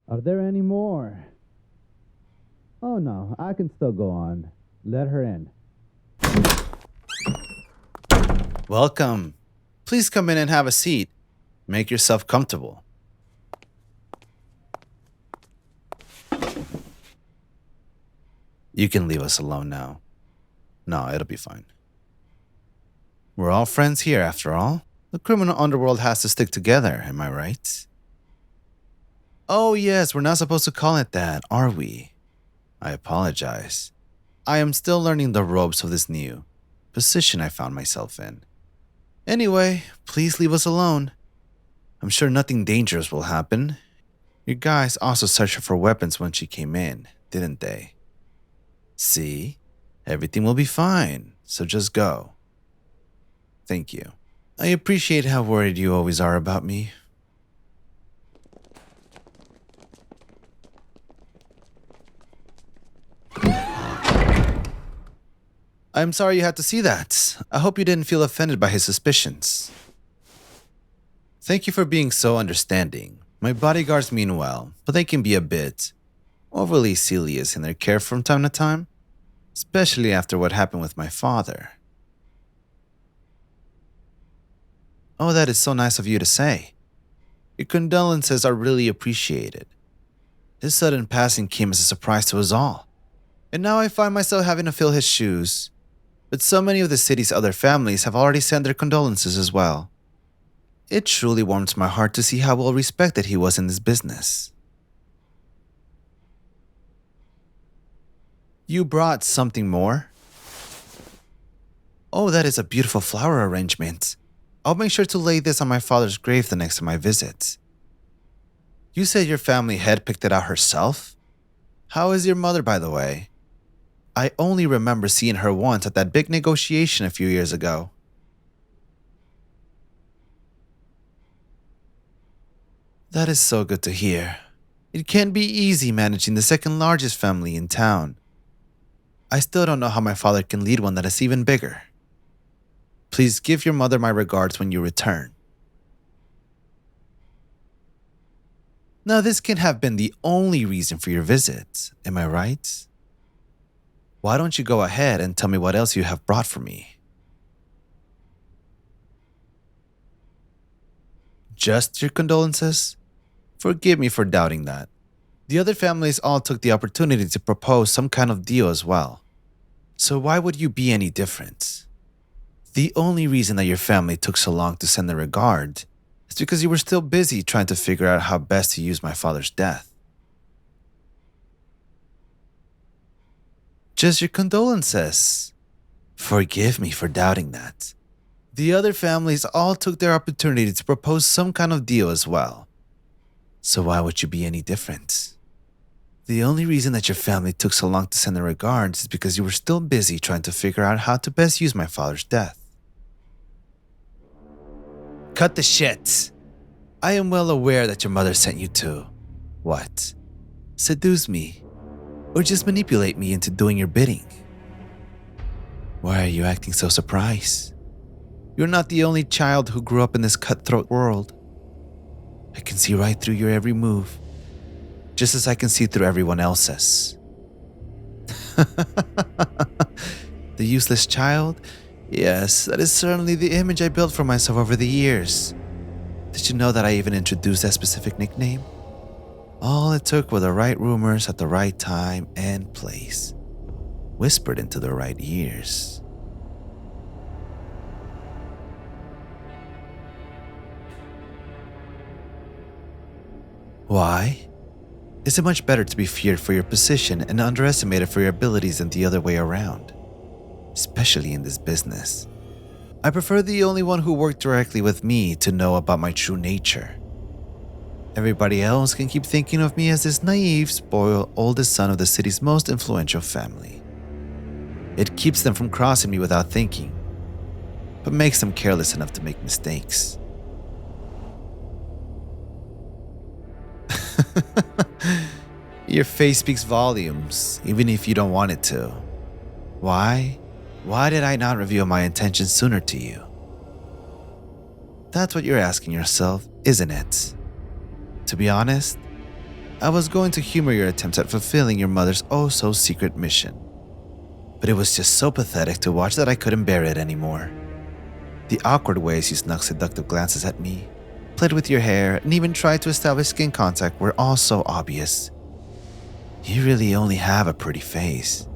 Are there any more? Oh no, I can still go on. Let her in. Welcome. Please come in and have a seat. Make yourself comfortable. You can leave us alone now. No, it'll be fine. We're all friends here, after all. The criminal underworld has to stick together, am I right? Oh, yes, we're not supposed to call it that, are we? I apologize. I am still learning the ropes of this new position I found myself in. Anyway, please leave us alone. I'm sure nothing dangerous will happen. Your guys also searched her for weapons when she came in, didn't they? See? Everything will be fine, so just go. Thank you. I appreciate how worried you always are about me. I'm sorry you had to see that. I hope you didn't feel offended by his suspicions. Thank you for being so understanding. My bodyguards mean well, but they can be a bit overly serious in their care from time to time, especially after what happened with my father. Oh, that is so nice of you to say. Your condolences are really appreciated. His sudden passing came as a surprise to us all, and now I find myself having to fill his shoes. But so many of the city's other families have already sent their condolences as well. It truly warms my heart to see how well respected he was in this business. You brought something more? Oh, that is a beautiful flower arrangement. I'll make sure to lay this on my father's grave the next time I visit. You said your family head picked it out herself? How is your mother, by the way? I only remember seeing her once at that big negotiation a few years ago. That is so good to hear. It can't be easy managing the second largest family in town. I still don't know how my father can lead one that is even bigger. Please give your mother my regards when you return. Now, this can't have been the only reason for your visit, am I right? Why don't you go ahead and tell me what else you have brought for me? Just your condolences? Forgive me for doubting that. The other families all took the opportunity to propose some kind of deal as well. So why would you be any different? The only reason that your family took so long to send their regard is because you were still busy trying to figure out how best to use my father's death. Just your condolences. Forgive me for doubting that. The other families all took their opportunity to propose some kind of deal as well. So why would you be any different? The only reason that your family took so long to send their regards is because you were still busy trying to figure out how to best use my father's death. Cut the shit. I am well aware that your mother sent you to, what? Seduce me, or just manipulate me into doing your bidding. Why are you acting so surprised? You're not the only child who grew up in this cutthroat world. I can see right through your every move, just as I can see through everyone else's. The useless child? Yes, that is certainly the image I built for myself over the years. Did you know that I even introduced that specific nickname? All it took were the right rumors at the right time and place, whispered into the right ears. Why? Is it much better to be feared for your position and underestimated for your abilities than the other way around? Especially in this business. I prefer the only one who worked directly with me to know about my true nature. Everybody else can keep thinking of me as this naive, spoiled oldest son of the city's most influential family. It keeps them from crossing me without thinking, but makes them careless enough to make mistakes. Your face speaks volumes, even if you don't want it to. Why? Why did I not reveal my intentions sooner to you? That's what you're asking yourself, isn't it? To be honest, I was going to humor your attempts at fulfilling your mother's oh-so-secret mission. But it was just so pathetic to watch that I couldn't bear it anymore. The awkward ways you snuck seductive glances at me, played with your hair, and even tried to establish skin contact were all so obvious. You really only have a pretty face,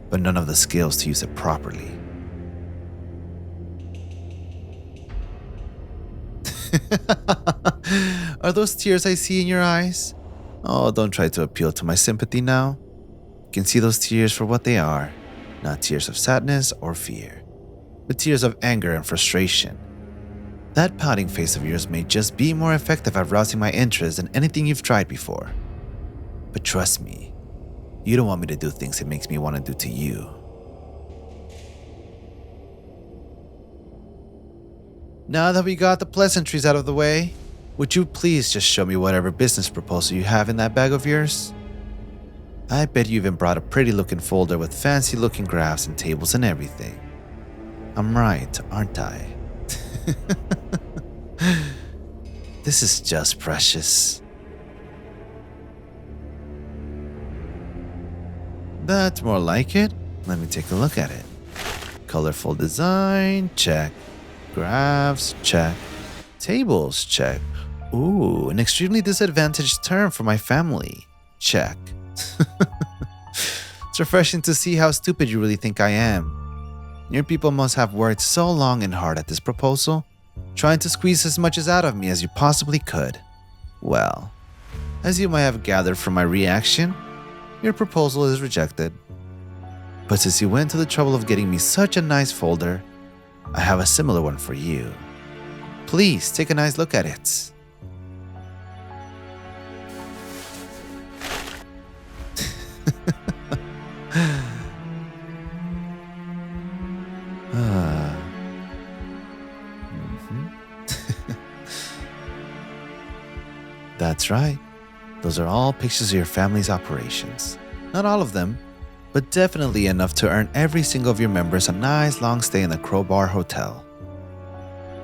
but none of the skills to use it properly. Are those tears I see in your eyes? Oh, don't try to appeal to my sympathy now. You can see those tears for what they are, not tears of sadness or fear, but tears of anger and frustration. That pouting face of yours may just be more effective at rousing my interest than anything you've tried before. But trust me, you don't want me to do things it makes me want to do to you. Now that we got the pleasantries out of the way, would you please just show me whatever business proposal you have in that bag of yours? I bet you even brought a pretty looking folder with fancy looking graphs and tables and everything. I'm right, aren't I? This is just precious. That's more like it. Let me take a look at it. Colorful design, check. Graphs, check. Tables, check. Ooh, an extremely disadvantaged term for my family. Check. It's refreshing to see how stupid you really think I am. Your people must have worked so long and hard at this proposal, trying to squeeze as much out of me as you possibly could. Well, as you might have gathered from my reaction, your proposal is rejected. But since you went to the trouble of getting me such a nice folder, I have a similar one for you. Please take a nice look at it. That's right. Those are all pictures of your family's operations. Not all of them, but definitely enough to earn every single of your members a nice long stay in the Crowbar Hotel.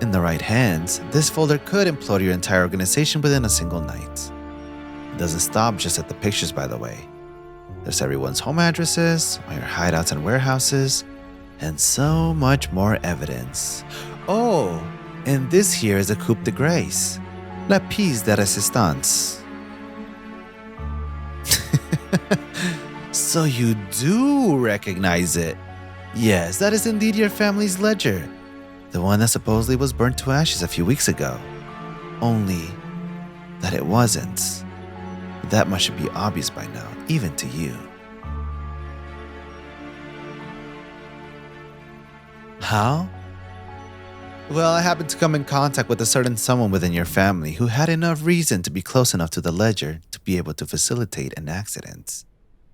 In the right hands, this folder could implode your entire organization within a single night. It doesn't stop just at the pictures, by the way. There's everyone's home addresses, all your hideouts and warehouses, and so much more evidence. Oh, and this here is a coup de grace. La pièce de résistance. So you do recognize it. Yes, that is indeed your family's ledger. The one that supposedly was burnt to ashes a few weeks ago. Only that it wasn't. That much should be obvious by now, even to you. How? Well, I happened to come in contact with a certain someone within your family who had enough reason to be close enough to the ledger to be able to facilitate an accident.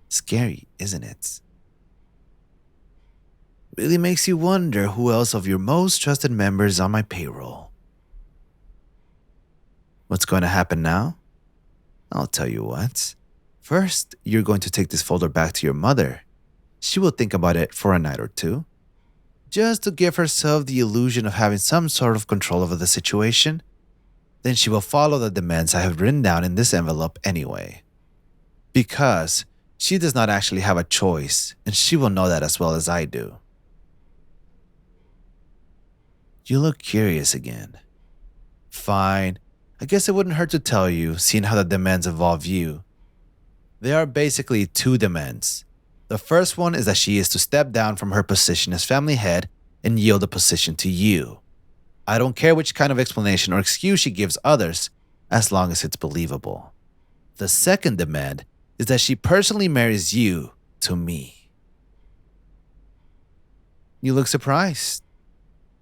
Scary, isn't it? Really makes you wonder who else of your most trusted members is on my payroll. What's going to happen now? I'll tell you what. First, you're going to take this folder back to your mother. She will think about it for a night or two, just to give herself the illusion of having some sort of control over the situation. Then she will follow the demands I have written down in this envelope anyway. Because she does not actually have a choice, and she will know that as well as I do. You look curious again. Fine. I guess it wouldn't hurt to tell you, seeing how the demands involve you. There are basically two demands. The first one is that she is to step down from her position as family head and yield the position to you. I don't care which kind of explanation or excuse she gives others, as long as it's believable. The second demand is that she personally marries you to me. You look surprised.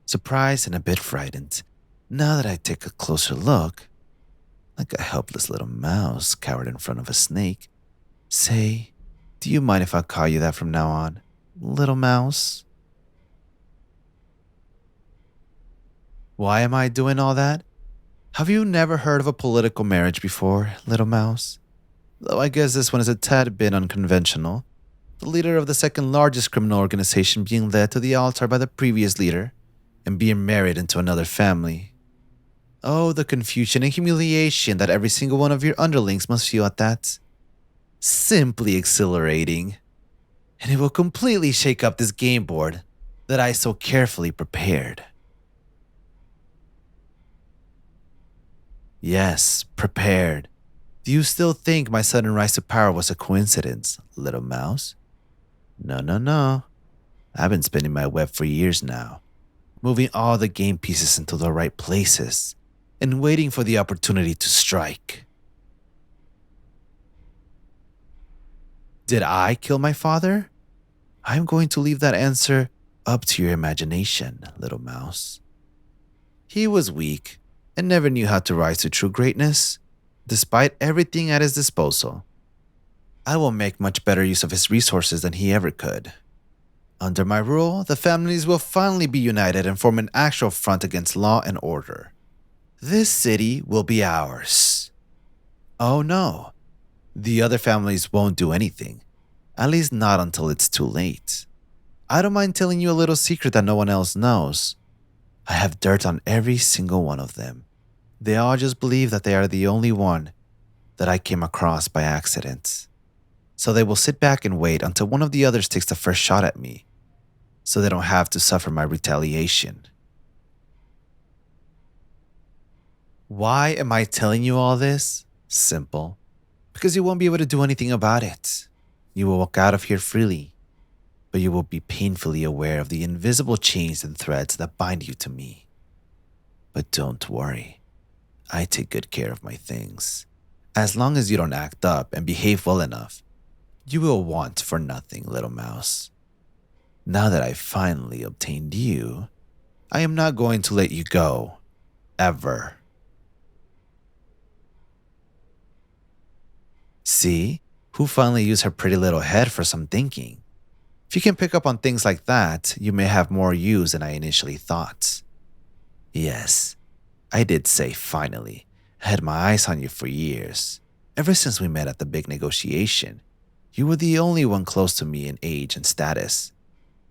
Surprised and a bit frightened. Now that I take a closer look, like a helpless little mouse cowered in front of a snake. Say, do you mind if I call you that from now on, little mouse? Why am I doing all that? Have you never heard of a political marriage before, little mouse? Though I guess this one is a tad bit unconventional. The leader of the second largest criminal organization being led to the altar by the previous leader and being married into another family. Oh, the confusion and humiliation that every single one of your underlings must feel at that. Simply exhilarating. And it will completely shake up this game board that I so carefully prepared. Yes, prepared. Do you still think my sudden rise to power was a coincidence, little mouse? No, no, no. I've been spinning my web for years now, moving all the game pieces into the right places and waiting for the opportunity to strike. Did I kill my father? I'm going to leave that answer up to your imagination, little mouse. He was weak and never knew how to rise to true greatness, despite everything at his disposal. I will make much better use of his resources than he ever could. Under my rule, the families will finally be united and form an actual front against law and order. This city will be ours. Oh no, the other families won't do anything, at least not until it's too late. I don't mind telling you a little secret that no one else knows. I have dirt on every single one of them. They all just believe that they are the only one that I came across by accident. So they will sit back and wait until one of the others takes the first shot at me, so they don't have to suffer my retaliation. Why am I telling you all this? Simple. Because you won't be able to do anything about it. You will walk out of here freely, but you will be painfully aware of the invisible chains and threads that bind you to me. But don't worry. I take good care of my things. As long as you don't act up and behave well enough, you will want for nothing, little mouse. Now that I've finally obtained you, I am not going to let you go. Ever. See? Who finally used her pretty little head for some thinking? If you can pick up on things like that, you may have more use than I initially thought. Yes, I did say finally. I had my eyes on you for years. Ever since we met at the big negotiation, you were the only one close to me in age and status.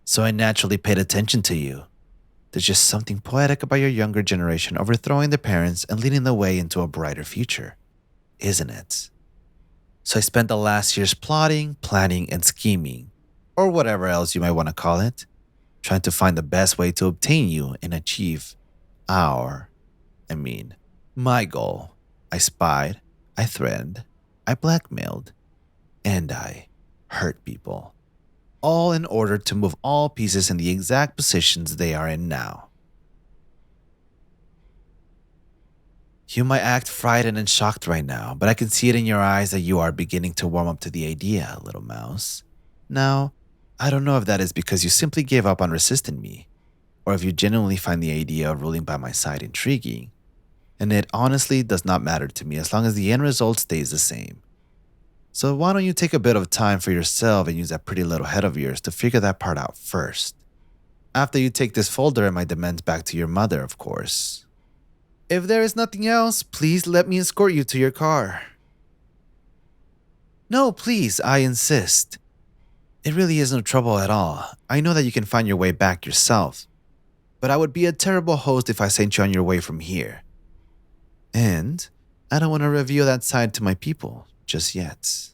So I naturally paid attention to you. There's just something poetic about your younger generation overthrowing their parents and leading the way into a brighter future, isn't it? So I spent the last years plotting, planning, and scheming, or whatever else you might want to call it, trying to find the best way to obtain you and achieve my goal. I spied, I threatened, I blackmailed, and I hurt people. All in order to move all pieces in the exact positions they are in now. You might act frightened and shocked right now, but I can see it in your eyes that you are beginning to warm up to the idea, little mouse. Now, I don't know if that is because you simply gave up on resisting me, or if you genuinely find the idea of ruling by my side intriguing, and it honestly does not matter to me as long as the end result stays the same. So why don't you take a bit of time for yourself and use that pretty little head of yours to figure that part out first. After you take this folder and my demands back to your mother, of course. If there is nothing else, please let me escort you to your car. No, please, I insist. It really is no trouble at all. I know that you can find your way back yourself. But I would be a terrible host if I sent you on your way from here. And I don't want to reveal that side to my people just yet.